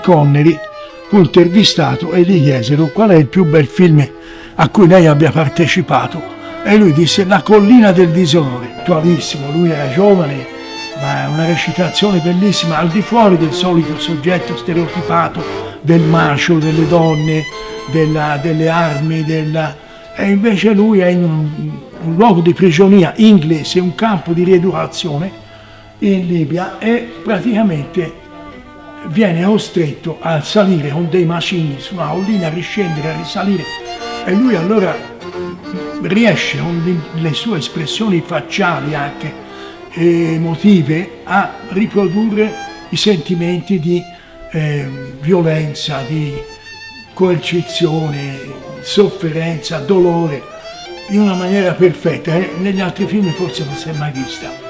Connery fu intervistato e gli chiesero qual è il più bel film a cui lei abbia partecipato, e lui disse La collina del disonore. Attualissimo, lui era giovane, ma è una recitazione bellissima, al di fuori del solito soggetto stereotipato del macho, delle donne, delle armi, e invece lui è in un luogo di prigionia inglese, un campo di rieducazione in Libia, e praticamente viene costretto a salire con dei macigni su una collina, a riscendere, a risalire, e lui allora riesce con le sue espressioni facciali anche emotive a riprodurre i sentimenti di violenza, di coercizione, sofferenza, dolore, in una maniera perfetta. Negli altri film forse non si è mai vista.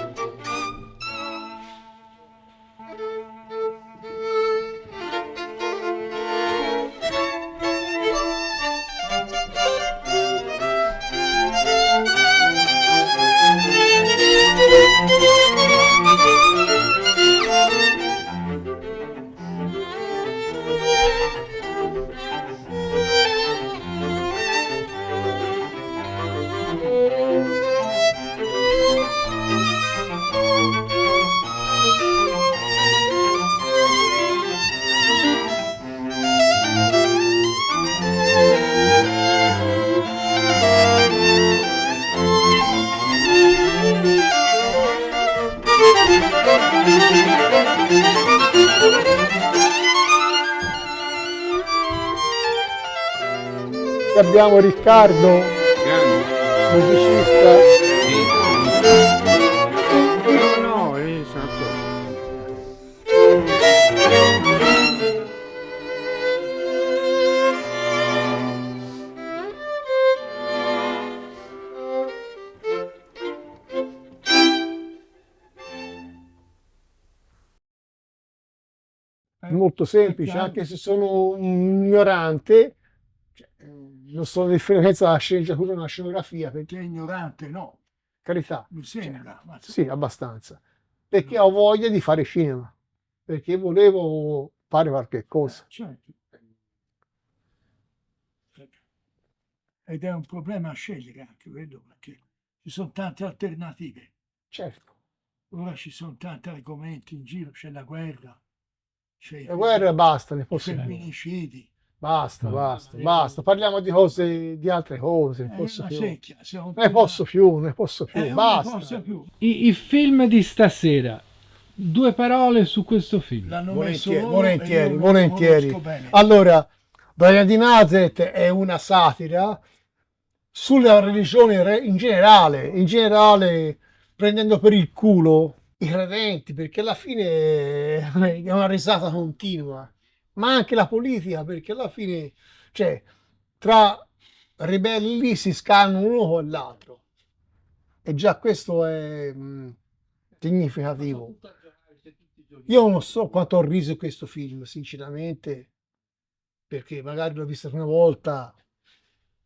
Abbiamo Riccardo, musicista. No, esatto. Molto semplice, anche se sono un ignorante, non so la differenza tra la sceneggiatura e una scenografia, perché Che ignorante, no, carità, mi sembra. Ma sì, abbastanza, perché ho voglia di fare cinema, perché volevo fare qualche cosa. certo. Ed è un problema a scegliere anche quello, perché ci sono tante alternative. Certo, Ora ci sono tanti argomenti in giro, c'è la guerra, c'è la guerra basta, ne i posso più. femminicidi. Basta, parliamo di cose, di altre cose, ne È posso una più. secchia, se non Ne posso più, non ne basta. posso più. Il film di stasera, 2 parole su questo film. L'hanno messo Volentieri, loro e io volentieri, non lo volentieri. conosco bene. Allora, Brian di Nazareth è una satira sulla religione in generale, prendendo per il culo i credenti, perché alla fine è una risata continua, ma anche la politica, perché alla fine, cioè, tra ribelli si scannano uno con l'altro, e già questo è significativo. Io non so quanto ho riso in questo film, sinceramente, perché magari l'ho visto una volta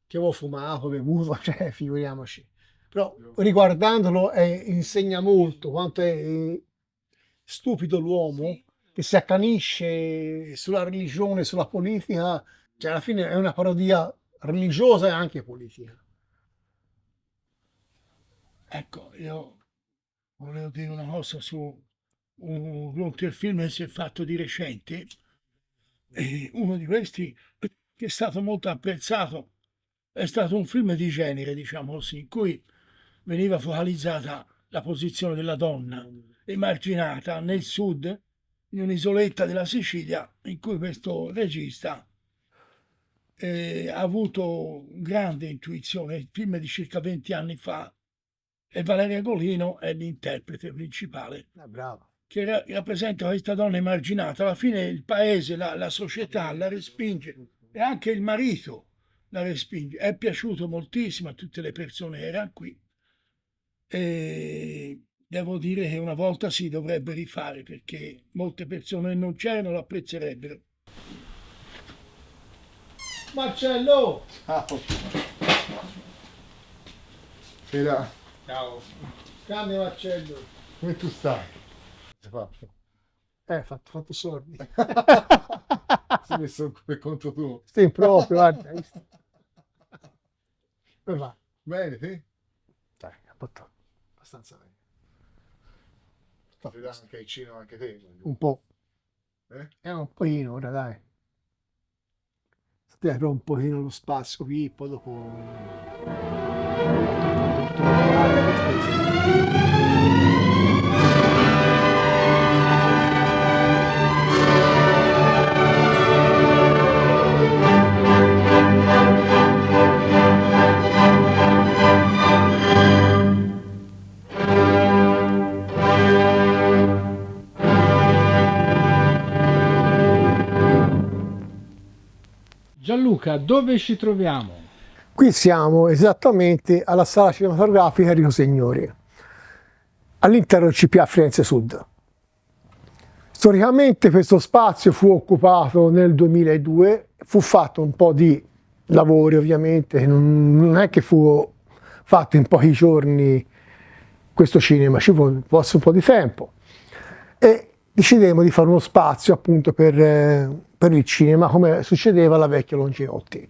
che avevo fumato, bevuto, cioè figuriamoci. Però riguardandolo insegna molto quanto è stupido l'uomo che si accanisce sulla religione, sulla politica, cioè alla fine è una parodia religiosa e anche politica. Ecco, io volevo dire una cosa su un film che si è fatto di recente, e uno di questi che è stato molto apprezzato è stato un film di genere, diciamo così, in cui veniva focalizzata la posizione della donna emarginata nel sud, in un'isoletta della Sicilia, in cui questo regista ha avuto grande intuizione. Il film è di circa 20 anni fa, e Valeria Golino è l'interprete principale, Bravo. che rappresenta questa donna emarginata. Alla fine il paese, la società la respinge, e anche il marito la respinge. È piaciuto moltissimo a tutte le persone che erano qui, e devo dire che una volta si dovrebbe rifare, perché molte persone che non c'erano lo apprezzerebbero. Marcello! Ciao. Era, Ciao. Grande Marcello! come tu stai? Hai fatto? Fatto sordi. Si è messo per conto tuo. Stai proprio, guarda. Hai visto? Come va? Bene, sì? Dai, abbastanza bene. Ti dà anche il cinema anche te. Un po'. Eh? Un pochino ora, dai. Però un pochino lo spazio qui, poi dopo... Gianluca, dove ci troviamo? Qui siamo esattamente alla sala cinematografica Enrico Signori, all'interno del CPA Firenze Sud. Storicamente questo spazio fu occupato nel 2002, fu fatto un po' di lavori ovviamente, non è che fu fatto in pochi giorni questo cinema, ci fu un po' di tempo e decidemmo di fare uno spazio appunto per il cinema come succedeva alla vecchia Longinotti.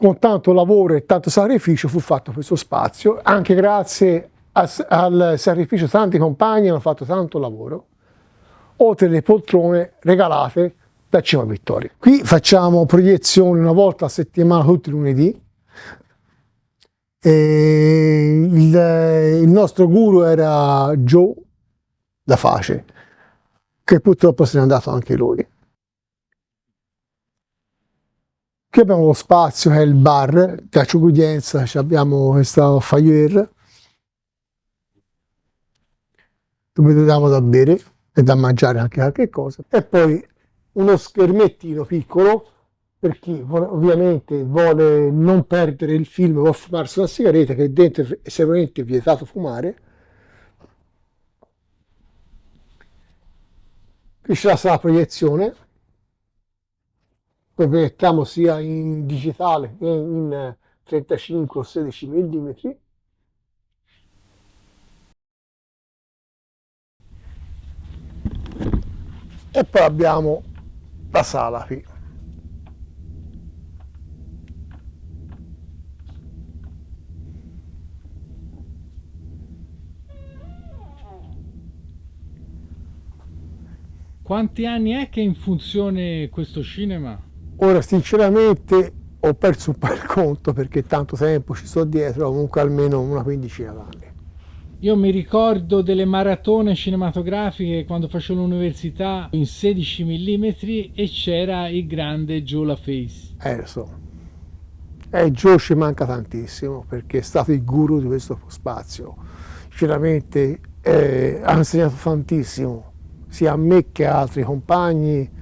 Con tanto lavoro e tanto sacrificio fu fatto questo spazio, anche grazie al sacrificio di tanti compagni hanno fatto tanto lavoro, oltre le poltrone regalate da Cinema Vittoria. Qui facciamo proiezioni una volta a settimana tutti i lunedì. E il nostro guru era Joe Da Face, che purtroppo se n'è andato anche lui. Qui abbiamo lo spazio che è il bar, che a Ciugudienza abbiamo questa foyer dove diamo da bere e da mangiare anche qualche cosa. E poi uno schermettino piccolo per chi ovviamente vuole non perdere il film, vuole fumarsi una sigaretta, che dentro è estremamente vietato fumare. Qui c'è la sala proiezione, lo proiettiamo sia in digitale che in 35 o 16 mm. E poi abbiamo la sala qui. Quanti anni è che è in funzione questo cinema? Ora sinceramente ho perso un po' il conto perché tanto tempo ci sto dietro, comunque almeno una quindicina d'anni. Io mi ricordo delle maratone cinematografiche quando facevo l'università in 16 mm e c'era il grande Joe La Face. Lo so. Joe ci manca tantissimo perché è stato il guru di questo spazio. Sinceramente ha insegnato tantissimo, sia a me che a altri compagni.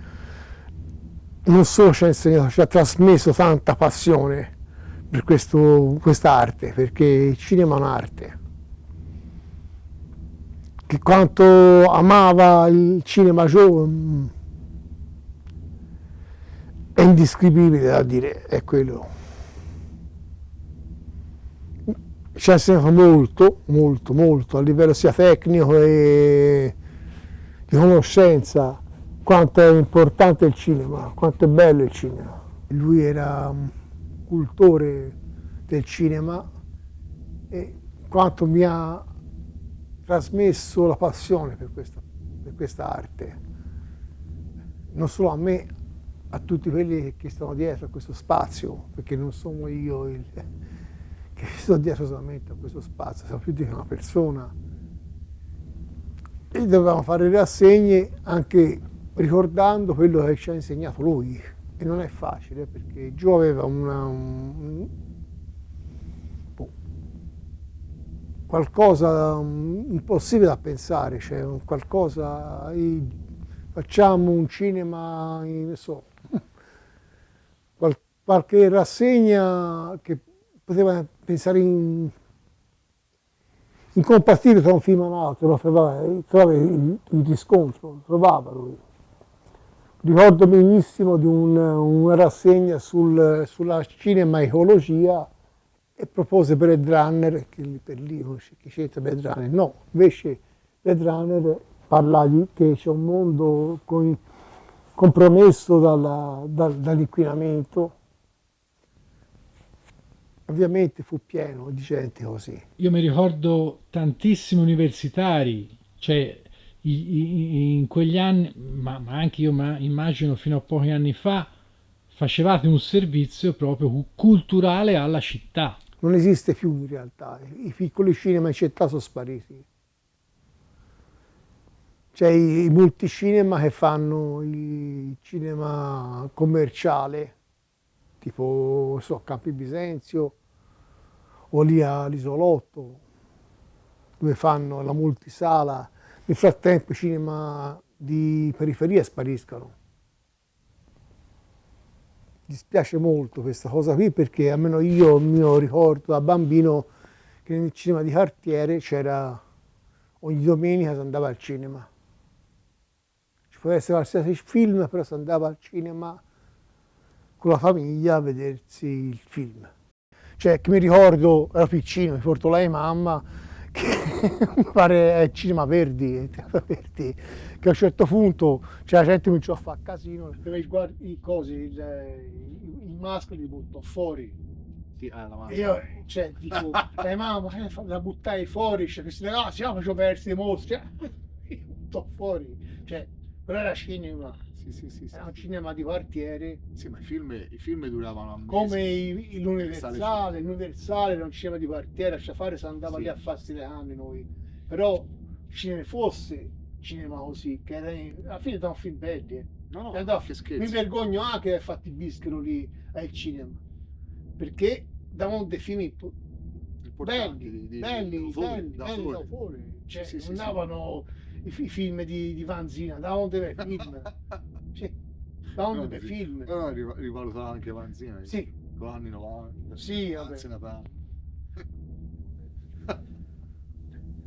Non solo ci ha insegnato, ci ha trasmesso tanta passione per quest'arte, perché il cinema è un'arte. Che quanto amava il cinema Joe è indescrivibile da dire, è quello. Ci ha insegnato molto, molto, molto, a livello sia tecnico e di conoscenza, quanto è importante il cinema, quanto è bello il cinema. Lui era un cultore del cinema e quanto mi ha trasmesso la passione per questa arte, non solo a me, a tutti quelli che stanno dietro a questo spazio, perché non sono io che sto dietro solamente a questo spazio, sono più di una persona. E dovevamo fare rassegne anche ricordando quello che ci ha insegnato lui, e non è facile perché Joe aveva qualcosa impossibile da pensare, cioè un qualcosa, facciamo un cinema, non so, qualche rassegna che poteva pensare incompatibile tra un film e un altro, ma trovava il riscontro, lo trovava lui. Ricordo benissimo di una rassegna sulla cinema ecologia e propose Blade Runner, che per lì che c'entra Blade Runner? No, invece Blade Runner parla di che c'è un mondo con compromesso dall'inquinamento. Ovviamente fu pieno di gente così. Io mi ricordo tantissimi universitari, cioè in quegli anni, ma anche io immagino fino a pochi anni fa, facevate un servizio proprio culturale alla città. Non esiste più in realtà, i piccoli cinema in città sono spariti. C'è i multicinema che fanno il cinema commerciale, tipo so, Campi Bisenzio o lì all'Isolotto, dove fanno la multisala. Nel frattempo i cinema di periferia spariscono. Mi dispiace molto questa cosa qui perché almeno io mi ricordo da bambino che nel cinema di quartiere c'era ogni domenica si andava al cinema. Ci poteva essere qualsiasi film, però si andava al cinema con la famiglia a vedersi il film. Cioè, che mi ricordo, ero piccino, mi portò lei mamma, che mi pare è il cinema Verdi, che a un certo punto c'era gente che cominciò a fare casino, i maschi li buttò fuori. Sì, la E io, cioè, dico, mamma, la buttai fuori, cioè, questi ragazzi, faccio persi i mostri, li buttò fuori. Cioè, però era cinema. Sì. Era un cinema di quartiere. Sì, ma i film duravano a mesi. Come l'Universale era un cinema di quartiere, a Sciafare si andava Sì. lì a farsi le canne noi. Però ce ne fosse cinema così, che era alla fine da un film belli. No, E andavo- che mi scherzo. vergogno anche di aver fatto il bischero lì al cinema, perché davano dei film Importanti, belli da da fuori. fuori. Cioè, Sì, non davano i film di Vanzina, davano dei bei film. Cioè, davano dei bei film. No, rivalutava anche Vanzina. Sì. Con gli anni 90. Sì, vabbè. Anzi, Natale.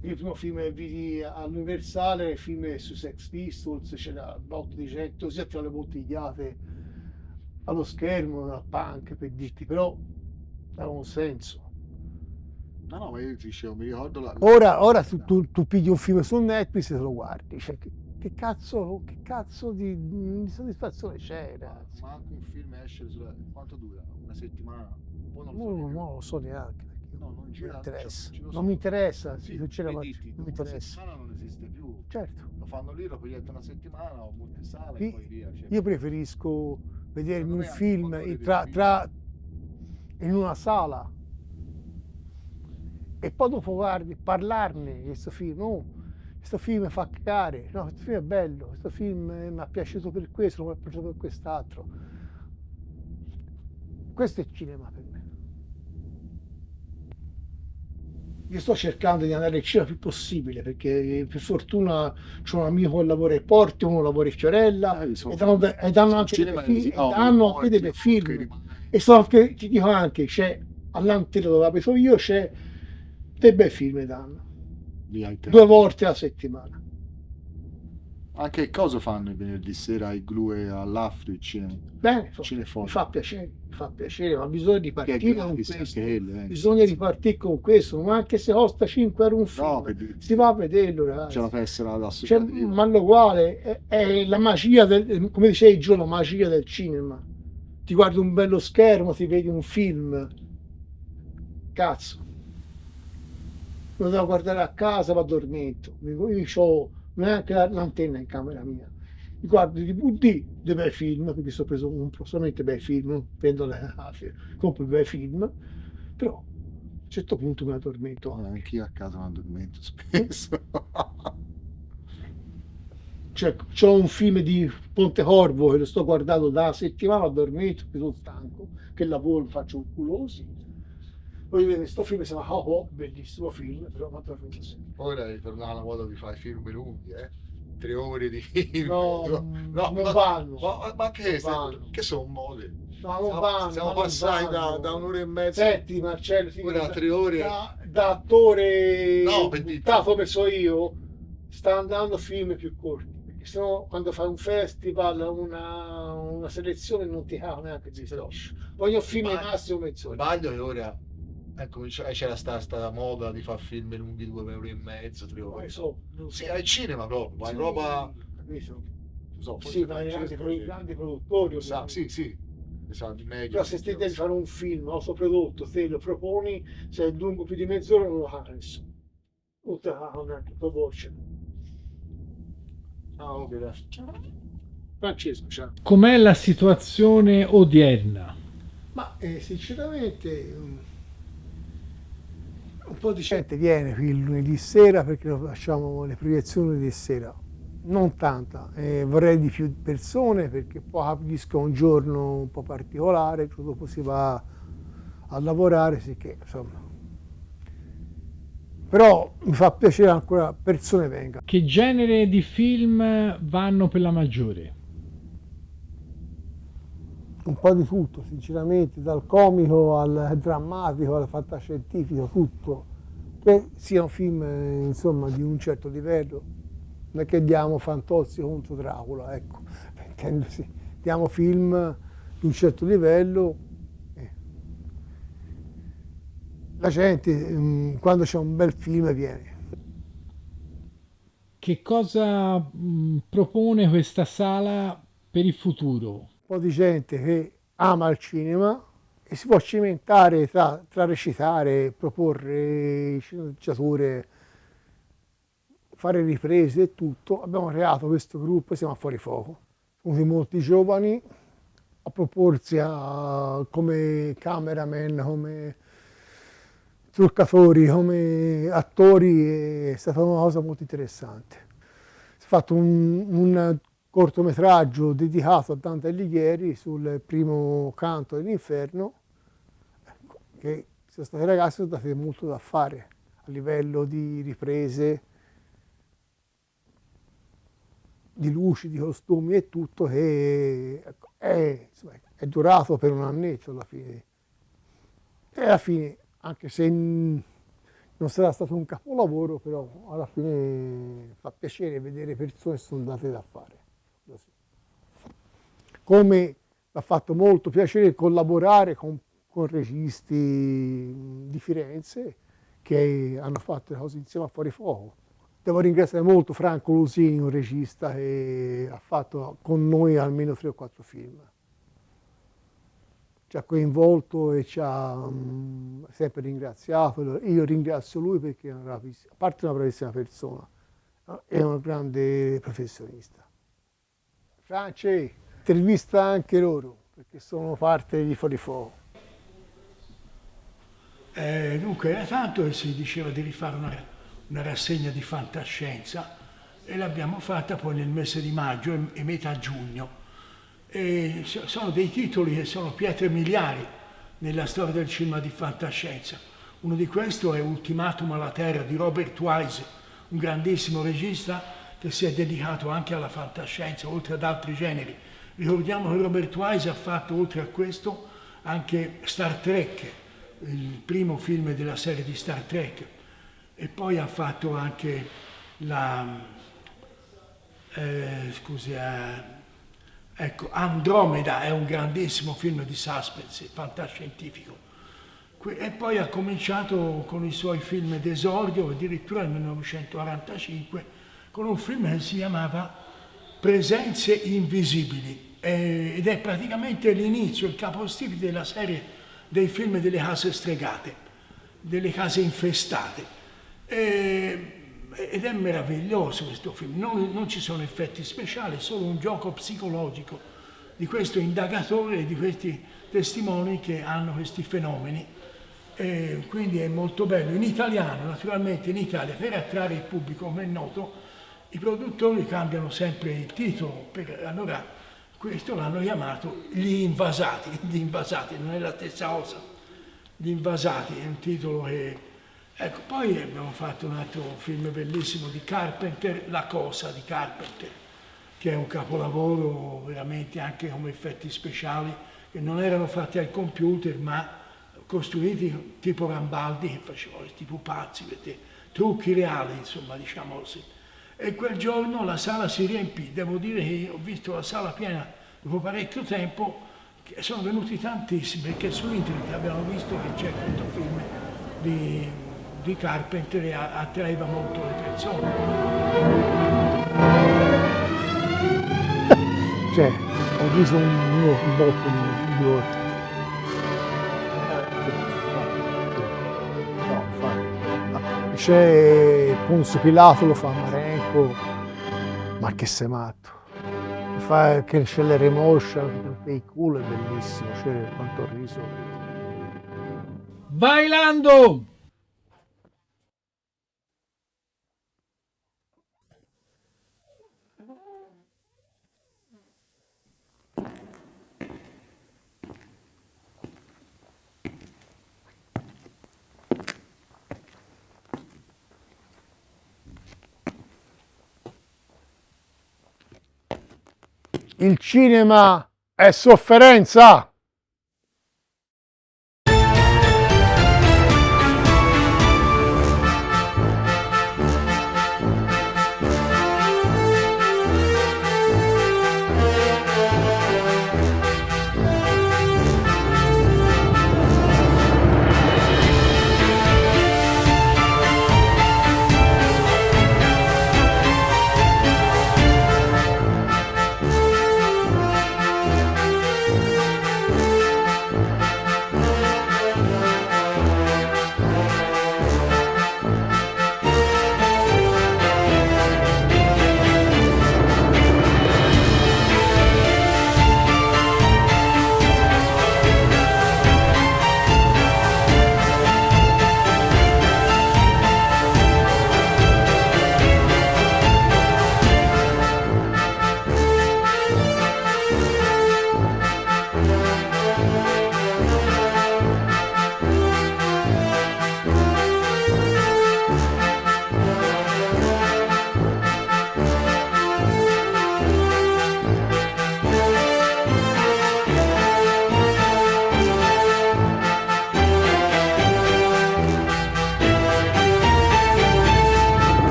Il primo film che vidi all'Universale, il film su Sex Pistols, c'era un botto di gente, così tra le bottigliate allo schermo, da punk per dirti, però aveva un senso. No, ma io ti dicevo, mi ricordo Ora tu pigli un film su Netflix e te lo guardi, cioè, che cazzo di soddisfazione c'era? Ma anche un film esce quanto dura? Una settimana? Poi non so Non neanche. lo so neanche, perché No, non non mi gira, interessa. ce lo so. Non mi interessa, Sì, se c'era per non dirti, mi una interessa. settimana non esiste più. Certo. Lo fanno lì, lo proiettano una settimana o multisala Io- e poi via. Cioè, Io preferisco vedermi Secondo un me anche film quando vedi in una sala e poi dopo guardi, parlarne di questo film. Oh, questo film mi fa cagare, no, questo film è bello, questo film mi è piaciuto per questo, non mi è piaciuto per quest'altro. Questo è cinema per me. Io sto cercando di andare al cinema il più possibile perché per fortuna c'ho un amico che lavora ai Porti, uno lavora in Fiorella e danno anche dei bei film. E so che ti dico anche, c'è all'Antero dove abito io, c'è dei bei film danno. 2 volte a settimana. Anche cosa fanno il venerdì sera ai Glu e all'Afro il cinema? Bene, mi Cineforum. fa piacere, ma bisogna Che è ripartire con gratis questo. anche quello, Bisogna ripartire con questo, ma anche se costa 5 euro un film, No, per dirti. si va a vederlo, ragazzi. C'è la tessera Cioè, d'associativa. ma uguale, è la magia del, come dicevi Gio, la magia del cinema. Ti guardi un bello schermo, ti vedi un film. Cazzo. Lo devo guardare a casa, va addormento. Io ho neanche l'antenna in camera mia. Mi guardo i DVD dei bei film, perché sto preso solamente bei film, non prendo compro i bei film, però a un certo punto mi addormento. Anch'io a casa mi addormento spesso. Cioè, c'ho un film di Pontecorvo che lo sto guardando da una settimana, addormento, perché sono stanco, che lavoro, faccio un culo così. Poi vedo questo film, si chiama Oh, bellissimo film, però mi addormento sempre. Ora ritornare alla moda di fare film lunghi, 3 ore di film. No, non vanno. Ma che, Non vanno. che sono mode? No, non vanno. Siamo non passati vanno. da un'ora e mezza. Senti Marcello, sì, Ora 3 ore. da attore No, per buttato come so io, sta andando film più corti. Perché sennò quando fai un festival, una selezione non ti cava neanche di striscio. Voglio film al massimo mezz'ora. Sbaglio che ora c'era sta moda di fare film lunghi 2 ore e mezzo, 3 ore. Non so, Sì, al cinema proprio, vai roba capito? so, forse Sì, ma i grandi produttori, Esatto, sì, sì. Esatto, meglio. però se te devi fare un film autoprodotto, te lo proponi, se è lungo più di mezz'ora non lo fa nessuno. Tutta una voce. Ah, ok, dai. Francesco, ciao. Com'è la situazione odierna? Ma sinceramente un po' di gente viene qui il lunedì sera perché lo facciamo le proiezioni di sera, non tanta, vorrei di più persone perché poi capisco un giorno un po' particolare, il giorno dopo si va a lavorare, sicché insomma. Però mi fa piacere ancora persone vengano. Che genere di film vanno per la maggiore? Un po' di tutto, sinceramente, dal comico al drammatico al fantascientifico, tutto. Che sia un film, insomma, di un certo livello. Non è che diamo Fantozzi contro Dracula, ecco, per intendersi. Diamo film di un certo livello. La gente, quando c'è un bel film, viene. Che cosa propone questa sala per il futuro? Un po' di gente che ama il cinema e si può cimentare tra recitare, proporre sceneggiature, fare riprese e tutto. Abbiamo creato questo gruppo, siamo a Fuori Fuoco. Sono venuti molti giovani a proporsi come cameraman, come truccatori, come attori, è stata una cosa molto interessante. Si è fatto un cortometraggio dedicato a Dante Alighieri sul primo canto dell'Inferno, ecco, che sono stati ragazzi, sono dati molto da fare a livello di riprese, di luci, di costumi e tutto, che insomma, è durato per un annetto alla fine. E alla fine, anche se non sarà stato un capolavoro, però alla fine fa piacere vedere persone che sono date da fare. Come mi ha fatto molto piacere collaborare con registi di Firenze che hanno fatto le cose insieme a Fuori Fuoco. Devo ringraziare molto Franco Lusini, un regista che ha fatto con noi almeno 3 o 4 film. Ci ha coinvolto e ci ha sempre ringraziato. Io ringrazio lui perché è a parte una bravissima persona, è un grande professionista. France, intervista anche loro, perché sono parte di Fuori Fuoco. Dunque era tanto che si diceva di rifare una rassegna di fantascienza e l'abbiamo fatta poi nel mese di maggio e metà giugno. E sono dei titoli che sono pietre miliari nella storia del cinema di fantascienza. Uno di questi è Ultimatum alla Terra di Robert Wise, un grandissimo regista che si è dedicato anche alla fantascienza, oltre ad altri generi. Ricordiamo che Robert Wise ha fatto, oltre a questo, anche Star Trek, il primo film della serie di Star Trek, e poi ha fatto anche ecco, Andromeda è un grandissimo film di suspense, fantascientifico. E poi ha cominciato con i suoi film d'esordio, addirittura nel 1945, con un film che si chiamava Presenze invisibili, ed è praticamente l'inizio, il capostipite della serie dei film delle case stregate, delle case infestate. Ed è meraviglioso questo film, non ci sono effetti speciali, è solo un gioco psicologico di questo indagatore e di questi testimoni che hanno questi fenomeni. Quindi è molto bello. In italiano, naturalmente in Italia, per attrarre il pubblico, come è noto, i produttori cambiano sempre il titolo, allora questo l'hanno chiamato Gli Invasati, Gli Invasati, non è la stessa cosa. Gli Invasati è un titolo che... Ecco, poi abbiamo fatto un altro film bellissimo di Carpenter, La Cosa di Carpenter, che è un capolavoro veramente anche come effetti speciali, che non erano fatti al computer, ma costruiti tipo Rambaldi, che facevano questi pupazzi, trucchi reali, insomma, diciamo così. E quel giorno la sala si riempì, devo dire che ho visto la sala piena dopo parecchio tempo, che sono venuti tantissimi, perché su internet abbiamo visto che c'è questo film di Carpenter e attraeva molto le persone. Cioè, ho riso un botto di volte. No, infatti. C'è Ponzio Pilato, lo fa Marenco, ma che sei matto. Fa che c'è le rimoscia, il culo è bellissimo, c'è quanto ho riso. Vai Lando! Il cinema è sofferenza!